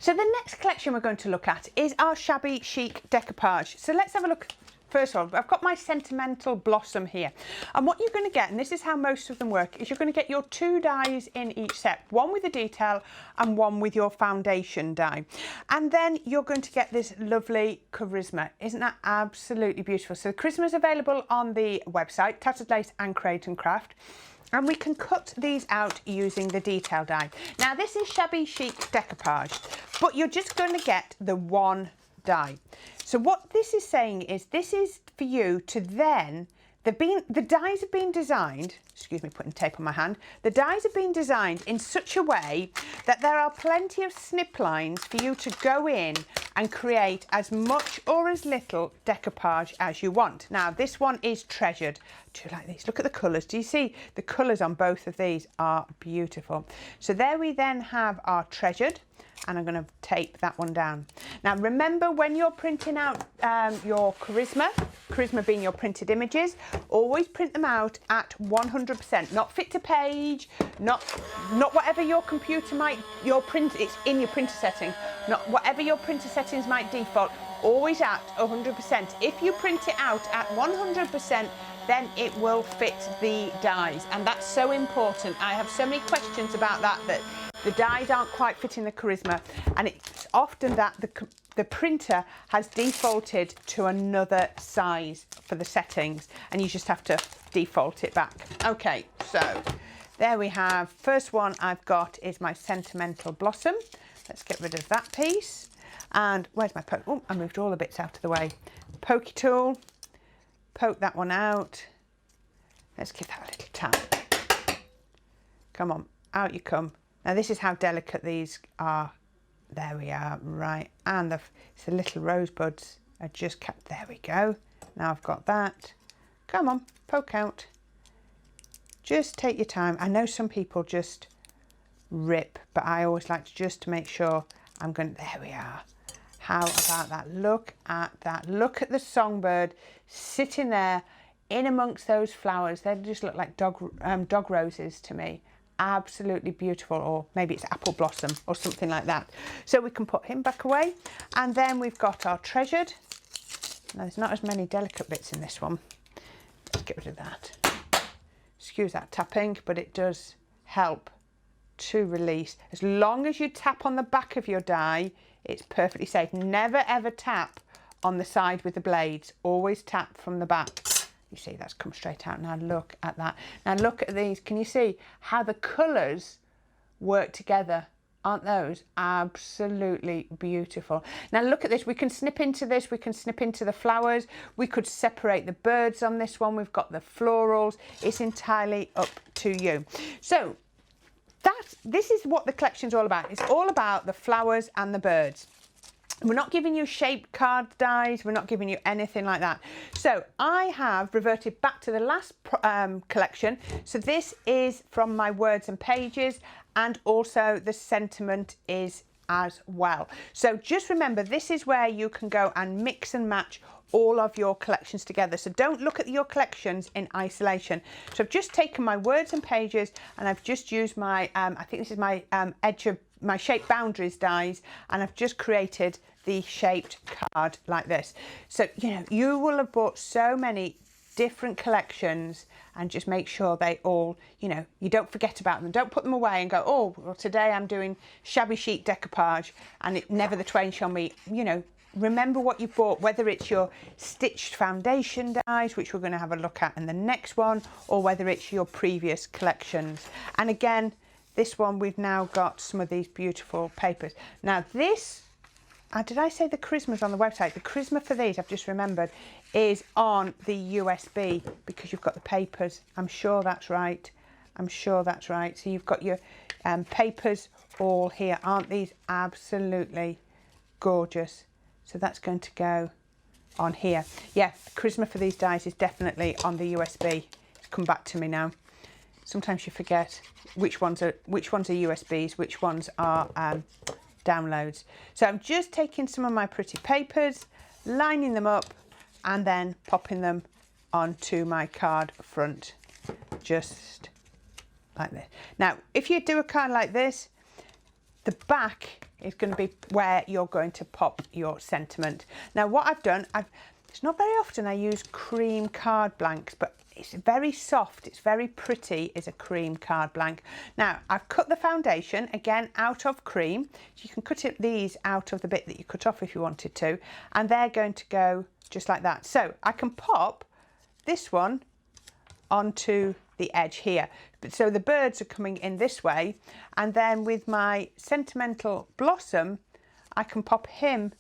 So the next collection we're going to look at is our Shabby Chic Decoupage. So let's have a look. First of all, I've got my Sentimental Blossom here. And what you're going to get, and this is how most of them work, is you're going to get your 2 dies in each set. One with the detail and one with your foundation die. And then you're going to get this lovely charisma. Isn't that absolutely beautiful? So the charisma is available on the website, Tattered Lace and Create and Craft. And we can cut these out using the detail die. Now this is Shabby Chic Decoupage, but you're just going to get the 1 die. So what this is saying is this is for you to then, the dies have been designed, excuse me putting tape on my hand, the dies have been designed in such a way that there are plenty of snip lines for you to go in and create as much or as little decoupage as you want. Now this one is Treasured. Do you like these? Look at the colours. Do you see the colours on both of these are beautiful. So there we then have our Treasured, and I'm going to tape that one down. Now remember, when you're printing out your charisma being your printed images, always print them out at 100%, not fit to page, not whatever your computer might, it's in your printer setting, not whatever your printer settings might default, always at 100%. If you print it out at 100%, then it will fit the dies, and that's so important. I have so many questions about that the dies aren't quite fitting the charisma, and it's often that the printer has defaulted to another size for the settings, and you just have to default it back. Okay, so there we have, first one I've got is my Sentimental Blossom. Let's get rid of that piece. And where's my poke? Oh, I moved all the bits out of the way. Pokey tool, poke that one out. Let's give that a little tap. Come on, out you come. Now this is how delicate these are. There we are, right. And the little rosebuds are just kept, there we go. Now I've got that. Come on, poke out. Just take your time. I know some people just rip, but I always like to just make sure I'm going, there we are. How about that? Look at that. Look at the songbird sitting there in amongst those flowers. They just look like dog roses to me. Absolutely beautiful, or maybe it's apple blossom or something like that. So we can put him back away, and then we've got our Treasured. Now there's not as many delicate bits in this one. Let's get rid of that. Excuse that tapping, but it does help to release. As long as you tap on the back of your die, it's perfectly safe. Never ever tap on the side with the blades, always tap from the back. You see that's come straight out. Now look at that. Now look at these. Can you see how the colours work together? Aren't those absolutely beautiful? Now look at this. We can snip into this. We can snip into the flowers. We could separate the birds on this one. We've got the florals. It's entirely up to you. So this is what the collection's all about. It's all about the flowers and the birds. We're not giving you shaped card dies. We're not giving you anything like that. So I have reverted back to the last collection. So this is from my Words and Pages, and also the sentiment is as well. So just remember, this is where you can go and mix and match all of your collections together. So don't look at your collections in isolation. So I've just taken my Words and Pages, and I've just used my, I think this is my edge of my Shape Boundaries dies, and I've just created the shaped card like this. So, you know, you will have bought so many different collections, and just make sure they all, you know, you don't forget about them. Don't put them away and go, oh, well, today I'm doing Shabby Chic Decoupage and it never the twain shall meet. You know, remember what you bought, whether it's your stitched foundation dies, which we're going to have a look at in the next one, or whether it's your previous collections. And again, this one, we've now got some of these beautiful papers. Now this, did I say the charisma's on the website? The charisma for these, I've just remembered, is on the USB, because you've got the papers. I'm sure that's right. I'm sure that's right. So you've got your papers all here. Aren't these absolutely gorgeous? So that's going to go on here. Yeah, the charisma for these dies is definitely on the USB. It's come back to me now. Sometimes you forget which ones are USBs, which ones are downloads. So I'm just taking some of my pretty papers, lining them up, and then popping them onto my card front, just like this. Now, if you do a card like this, the back is going to be where you're going to pop your sentiment. Now what I've done, it's not very often I use cream card blanks, but it's very soft, it's very pretty, is a cream card blank. Now I've cut the foundation again out of cream, so you can cut these out of the bit that you cut off if you wanted to, and they're going to go just like that. So I can pop this one onto the edge here, so the birds are coming in this way, and then with my sentimental blossom I can pop him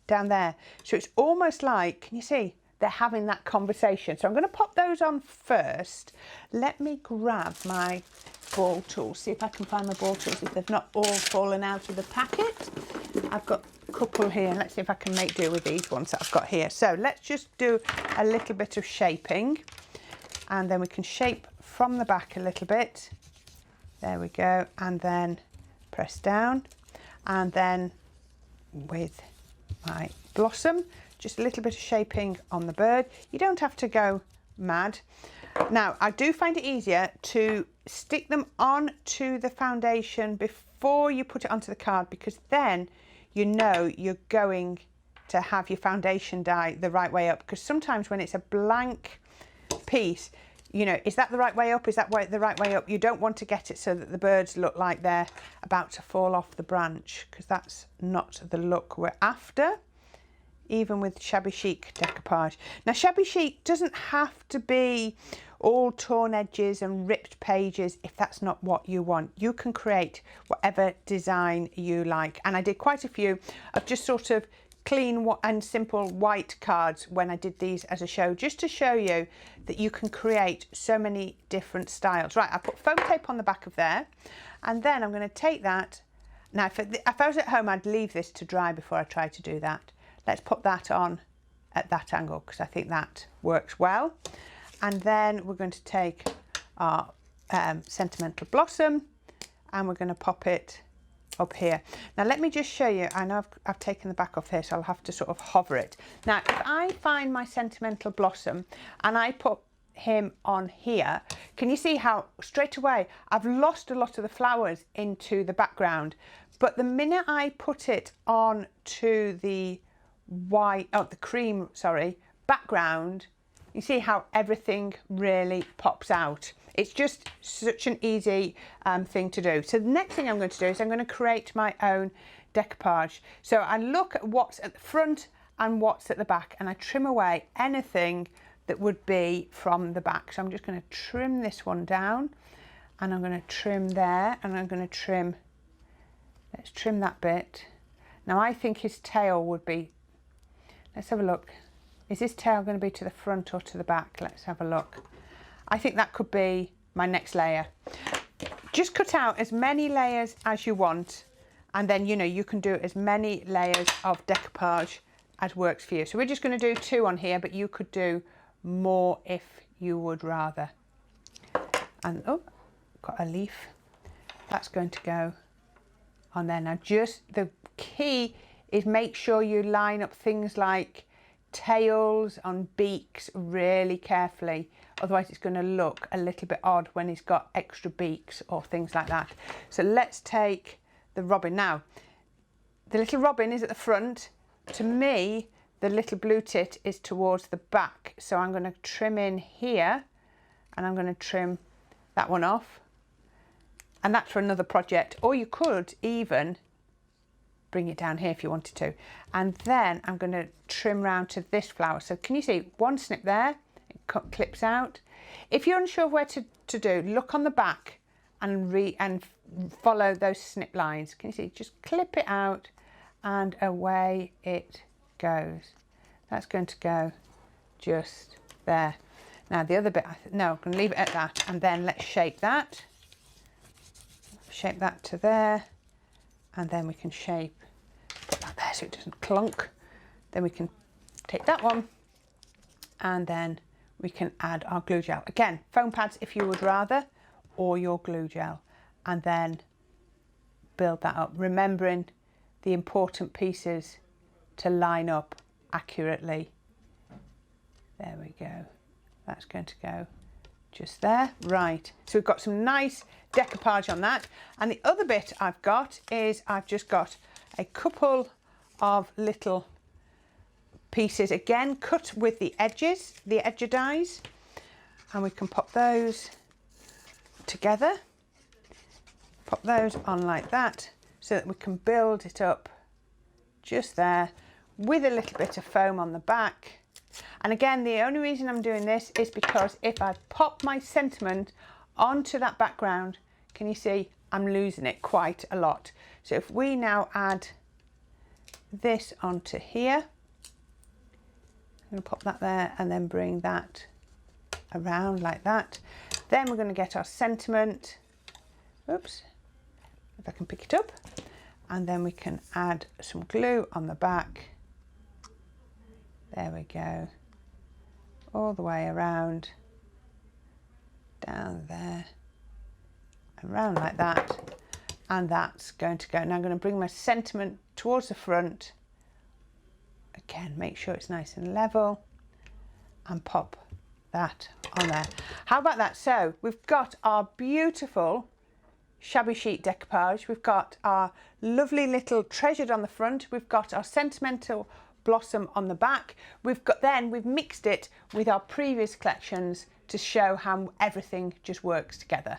down there, so it's almost like, can you see, they're having that conversation. So I'm going to pop those on first. Let me grab my ball tools, see if I can find my ball tools, if they've not all fallen out of the packet. I've got a couple here. Let's see if I can make do with these ones that I've got here. So let's just do a little bit of shaping, and then we can shape from the back a little bit. There we go, and then press down, and then with my blossom, just a little bit of shaping on the bird. You don't have to go mad. Now I do find it easier to stick them on to the foundation before you put it onto the card, because then you know you're going to have your foundation dye the right way up, because sometimes when it's a blank piece, you know, is that the right way up? Is that the right way up? You don't want to get it so that the birds look like they're about to fall off the branch, because that's not the look we're after, even with Shabby Chic decoupage. Now Shabby Chic doesn't have to be all torn edges and ripped pages if that's not what you want. You can create whatever design you like. And I did quite a few of just sort of clean and simple white cards when I did these as a show, just to show you that you can create so many different styles. Right, I put foam tape on the back of there, and then I'm going to take that. Now if I was at home, I'd leave this to dry before I try to do that. Let's put that on at that angle, because I think that works well. And then we're going to take our sentimental blossom, and we're going to pop it up here. Now let me just show you, I know I've taken the back off here, so I'll have to sort of hover it. Now if I find my sentimental blossom and I put him on here, can you see how straight away I've lost a lot of the flowers into the background, but the minute I put it on to the the cream, sorry, background, you see how everything really pops out. It's just such an easy thing to do. So the next thing I'm going to do is I'm going to create my own decoupage. So I look at what's at the front and what's at the back, and I trim away anything that would be from the back. So I'm just going to trim this one down, and I'm going to trim there, and I'm going to trim, let's trim that bit. Now I think his tail would be, let's have a look. Is his tail going to be to the front or to the back? Let's have a look. I think that could be my next layer. Just cut out as many layers as you want, and then, you know, you can do as many layers of decoupage as works for you. So we're just going to do 2 on here, but you could do more if you would rather. And oh, got a leaf. That's going to go on there. Now just the key is make sure you line up things like tails on beaks really carefully, otherwise it's going to look a little bit odd when he's got extra beaks or things like that. So let's take the robin. Now the little robin is at the front. To me, the little blue tit is towards the back, so I'm going to trim in here, and I'm going to trim that one off, and that's for another project. Or you could even bring it down here if you wanted to. And then I'm going to trim round to this flower. So can you see one snip there? It clips out. If you're unsure of where to do, look on the back and follow those snip lines. Can you see? Just clip it out and away it goes. That's going to go just there. Now the other bit, no, I'm going to leave it at that, and then let's shape that. Shape that to there. And then we can shape, put that there so it doesn't clunk. Then we can take that one, and then we can add our glue gel. Again, foam pads if you would rather, or your glue gel, and then build that up, remembering the important pieces to line up accurately. There we go. That's going to go Just there, right. So we've got some nice decoupage on that. And the other bit I've got is I've just got a couple of little pieces, again, cut with the edges, the edge dies. And we can pop those together. Pop those on like that so that we can build it up just there with a little bit of foam on the back. And again, the only reason I'm doing this is because if I pop my sentiment onto that background, can you see I'm losing it quite a lot. So if we now add this onto here, I'm going to pop that there and then bring that around like that. Then we're going to get our sentiment, oops, if I can pick it up, and then we can add some glue on the back. There we go, all the way around, down there, around like that, and that's going to go. Now I'm going to bring my sentiment towards the front, again make sure it's nice and level, and pop that on there. How about that? So we've got our beautiful shabby chic decoupage, we've got our lovely little treasured on the front, we've got our sentimental blossom on the back, we've mixed it with our previous collections to show how everything just works together.